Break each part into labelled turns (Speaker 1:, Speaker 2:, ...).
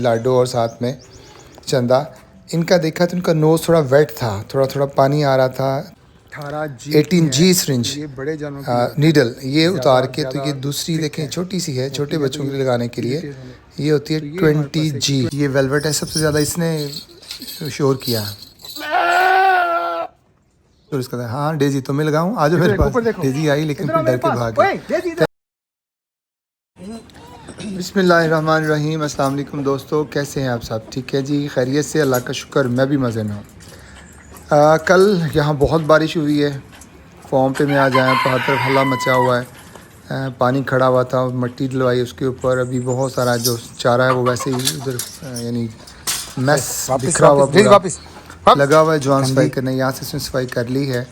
Speaker 1: लाडो और साथ में चंदा, इनका देखा तो इनका नोज़ थोड़ा वेट था, थोड़ा थोड़ा पानी आ रहा था। 18G सिरिंज
Speaker 2: ये बड़े जानवर
Speaker 1: नीडल ये उतार के, तो ये दूसरी देखें छोटी सी है, छोटे बच्चों के लिए लगाने के लिए। ये होती है 20G। ये वेलवेट है, सबसे ज़्यादा इसने शोर किया। तो इसका हाँ डेजी तो मैं लगाऊं, आज मेरे पास डेजी आई लेकिन फिर डर के भाग गई। बिस्मिल्लाहिर्रहमानिर्रहीम। अस्सलाम वालेकुम दोस्तों, कैसे हैं आप सब? ठीक है जी, खैरियत से, अल्लाह का शुक्र, मैं भी मज़े में हूँ। कल यहाँ बहुत बारिश हुई है। फॉर्म पे मैं आ जाया तो हर तरफ हल्ला मचा हुआ है। पानी खड़ा हुआ था, मट्टी डलवाई उसके ऊपर। अभी बहुत सारा जो चारा है वो वैसे ही उधर यानी मैस बिखरा हुआ पूरा लगा हुआ है। जवान सफाई करने यहाँ से उसने सफाई कर ली है।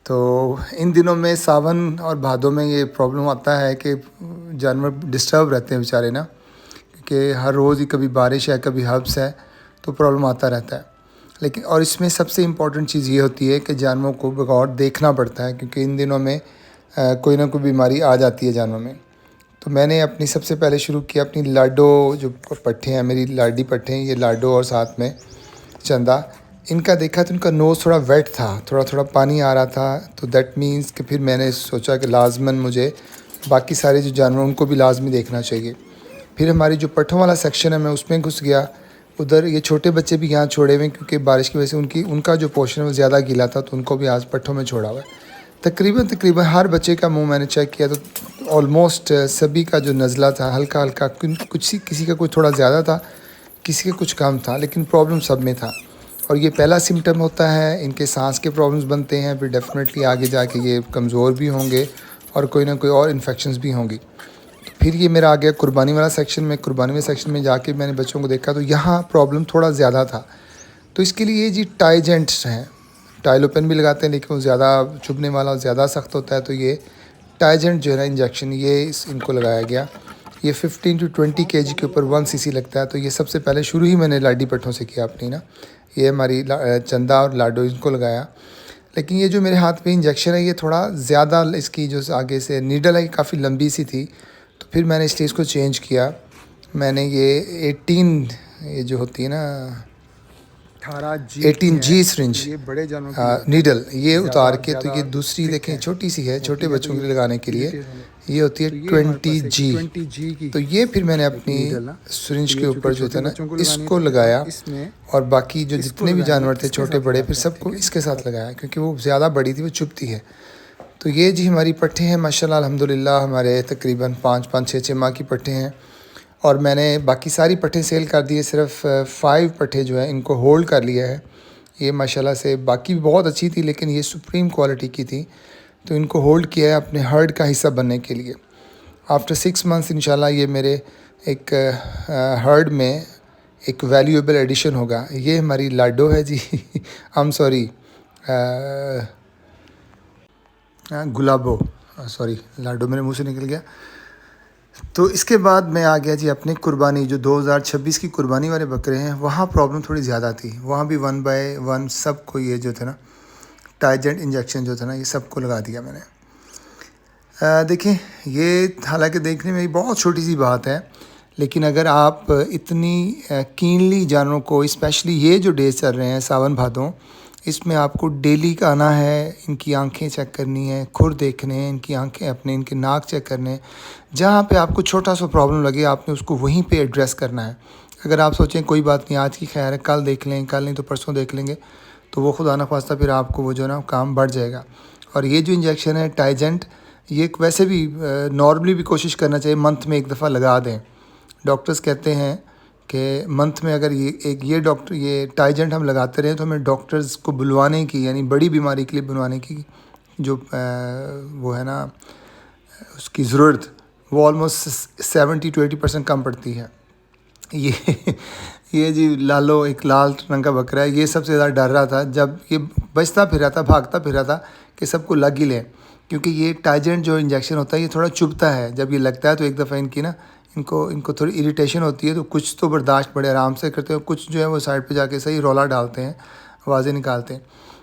Speaker 1: तो इन दिनों में सावन और भादों में ये प्रॉब्लम आता है कि जानवर डिस्टर्ब रहते हैं बेचारे ना, क्योंकि हर रोज़ ही कभी बारिश है कभी हब्स है, तो प्रॉब्लम आता रहता है। लेकिन और इसमें सबसे इम्पॉर्टेंट चीज़ ये होती है कि जानवरों को बगौर देखना पड़ता है, क्योंकि इन दिनों में कोई ना कोई बीमारी आ जाती है जानवरों में। तो मैंने अपनी सबसे पहले शुरू किया अपनी लाडो जो पट्ठे हैं, मेरी लाडी पट्ठे हैं, ये लाडो और साथ में चंदा, इनका देखा तो इनका नोज़ थोड़ा वेट था, थोड़ा थोड़ा पानी आ रहा था। तो दैट मीन्स कि फिर मैंने सोचा कि लाजमन मुझे बाकी सारे जो जानवर उनको भी लाजमी देखना चाहिए। फिर हमारी जो पट्ठों वाला सेक्शन है मैं उसमें घुस गया। उधर ये छोटे बच्चे भी यहाँ छोड़े हुए हैं, क्योंकि बारिश की वजह से उनका जो पोर्शन है वो ज़्यादा गीला था, तो उनको भी आज पट्ठों में छोड़ा हुआ है। तकरीबन हर बच्चे का मुंह मैंने चेक किया तो ऑलमोस्ट सभी का जो नज़ला था हल्का हल्का, कुछ किसी का कुछ थोड़ा ज़्यादा था, किसी का कुछ कम था, लेकिन प्रॉब्लम सब में था। और ये पहला सिम्टम होता है, इनके सांस के प्रॉब्लम्स बनते हैं, फिर डेफिनेटली आगे जाके ये कमज़ोर भी होंगे और कोई ना कोई और इन्फेक्शंस भी होंगी। तो फिर ये मेरा आ गया कुर्बानी वाला सेक्शन में। कुर्बानी वाले सेक्शन में जाके मैंने बच्चों को देखा तो यहाँ प्रॉब्लम थोड़ा ज़्यादा था। तो इसके लिए ये जी टाइजेंट्स हैं, टाइलोपेन भी लगाते हैं लेकिन वो ज़्यादा चुभने वाला ज़्यादा सख्त होता है, तो ये टाइजेंट जो है ना इंजेक्शन, ये इनको लगाया गया। ये 15 to 20 kg के ऊपर 1 cc लगता है। तो ये सबसे पहले शुरू ही मैंने लाडी पट्ठों से किया अपनी ना। ये हमारी चंदा और लाडो इनको लगाया। लेकिन ये जो मेरे हाथ पे इंजेक्शन है ये थोड़ा ज़्यादा, इसकी जो आगे से नीडल है काफ़ी लंबी सी थी, तो फिर मैंने इसलिए इसको चेंज किया। मैंने ये 18 ये जो होती है ना 18G सिरिंज
Speaker 2: ये बड़े जानवर
Speaker 1: नीडल ये उतार के, तो ये दूसरी देखें छोटी सी है, छोटे बच्चों के लिए लगाने के लिए। ये होती है 20G। तो ये फिर मैंने अपनी सिरिंज के ऊपर जो था ना इसको लगाया, और बाकी जो जितने भी जानवर थे छोटे बड़े फिर सबको इसके साथ लगाया, क्योंकि वो ज़्यादा बड़ी थी, वो चुभती है। तो ये जी हमारी पट्ठे हैं माशाल्लाह अल्हम्दुलिल्लाह, हमारे तकरीबन 5-6 माह की पट्ठे हैं। और मैंने बाकी सारी पट्ठे सेल कर दिए, सिर्फ 5 पट्ठे जो हैं इनको होल्ड कर लिया है। ये माशाल्लाह से बाकी भी बहुत अच्छी थी, लेकिन ये सुप्रीम क्वालिटी की थी, तो इनको होल्ड किया है अपने हर्ड का हिस्सा बनने के लिए। आफ्टर 6 मंथ्स इंशाल्लाह ये मेरे एक हर्ड में एक वैल्यूएबल एडिशन होगा। ये हमारी लाडो है जी I am sorry Gulabo, sorry Lado मेरे मुंह से निकल गया। तो इसके बाद मैं आ गया जी अपनी कुर्बानी, जो 2026 की कुर्बानी वाले बकरे हैं, वहाँ प्रॉब्लम थोड़ी ज़्यादा थी। वहाँ भी 1 by 1 सबको ये जो था ना टाइजेंट इंजेक्शन जो था ना ये सबको लगा दिया मैंने। देखें ये हालांकि देखने में बहुत छोटी सी बात है, लेकिन अगर आप इतनी कीनली जानवरों को, स्पेशली ये जो डेज चल रहे हैं सावन भादों, इसमें आपको डेली का आना है, इनकी आंखें चेक करनी है, खुर देखने हैं, इनकी आंखें अपने, इनके नाक चेक करने हैं। जहाँ पे आपको छोटा सा प्रॉब्लम लगे आपने उसको वहीं पे एड्रेस करना है। अगर आप सोचें कोई बात नहीं आज की खैर है, कल देख लें, कल नहीं तो परसों देख लेंगे, तो वो खुदा न खास्ता फिर आपको वो जो ना काम बढ़ जाएगा। और ये जो इंजेक्शन है टाइजेंट, ये वैसे भी नॉर्मली भी कोशिश करना चाहिए मंथ में 1 दफ़ा लगा दें। डॉक्टर्स कहते हैं कि मंथ में अगर ये डॉक्टर ये टाइजेंट हम लगाते रहें तो हमें डॉक्टर्स को बुलवाने की, यानी बड़ी बीमारी के लिए बुलवाने की जो वो है ना उसकी ज़रूरत, वो ऑलमोस्ट 70 to 80% कम पड़ती है। ये जी लालो एक लाल रंग का बकरा है, ये सबसे ज़्यादा डर रहा था जब ये बचता फिर रहा था, भागता फिर रहा था कि सबको लग ही लें, क्योंकि ये टाइजेंट जो इंजेक्शन होता है ये थोड़ा चुभता है। जब ये लगता है तो एक दफ़ा इनको थोड़ी इरिटेशन होती है, तो कुछ तो बर्दाश्त बड़े आराम से करते हैं, कुछ जो है वो साइड पे जाके सही रौला डालते हैं, आवाज़ें निकालते हैं।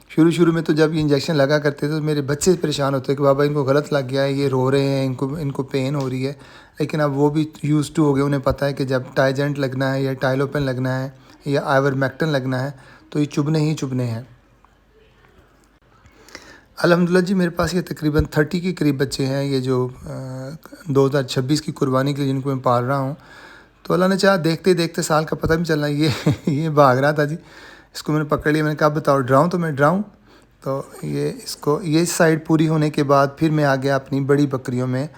Speaker 1: शुरू शुरू में तो जब ये इंजेक्शन लगा करते थे तो मेरे बच्चे परेशान होते कि बाबा इनको गलत लग गया है, ये रो रहे हैं, इनको पेन हो रही है। लेकिन अब वो भी यूज़ टू हो गए, उन्हें पता है कि जब टाइजेंट लगना है या टाइलोपेन लगना है या आइवरमेक्टिन लगना है तो ये चुभने ही चुभने हैं। अल्हम्दुलिल्लाह जी, मेरे पास ये तकरीबन 30 के करीब बच्चे हैं, ये जो 2026 की कुर्बानी के लिए जिनको मैं पाल रहा हूँ। तो अल्लाह ने चाहा देखते देखते साल का पता भी चलना, ये भाग रहा था जी, इसको मैंने पकड़ लिया। मैंने कहा बताओ ड्राऊँ तो मैं ड्राऊँ। तो ये साइड पूरी होने के बाद फिर मैं आ गया अपनी बड़ी बकरियों में।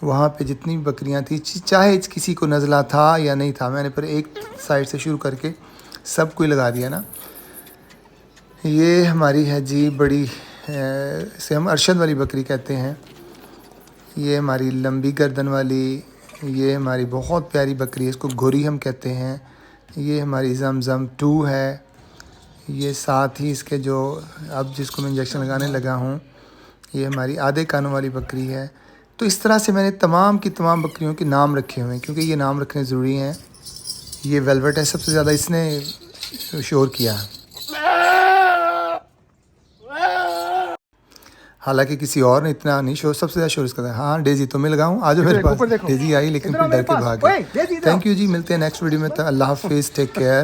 Speaker 1: वहाँ पे जितनी भी बकरियाँ थी, चाहे किसी को नज़ला था या नहीं था, मैंने पर एक साइड से शुरू करके सब को ही लगा दिया ना। ये हमारी है जी बड़ी, इसे हम अरशद वाली बकरी कहते हैं। ये हमारी लंबी गर्दन वाली, ये हमारी बहुत प्यारी बकरी है, इसको घोरी हम कहते हैं। ये हमारी ज़मज़म 2 है। ये साथ ही इसके जो अब जिसको मैं इंजेक्शन लगाने लगा हूँ, ये हमारी आधे कानों वाली बकरी है। तो इस तरह से मैंने तमाम की तमाम बकरियों के नाम रखे हुए हैं, क्योंकि ये नाम रखने ज़रूरी हैं। ये वेलवेट है, सबसे ज़्यादा इसने शोर किया है, हालांकि किसी और ने इतना नहीं शोर, सबसे ज़्यादा शोर इसका था। हाँ डेजी तो मैं लगाऊँ, आज मेरे पास डेजी आई लेकिन फिर डर के भाग गई। थैंक यू जी, मिलते हैं नेक्स्ट वीडियो में। अल्लाह हाफिज़, टेक केयर।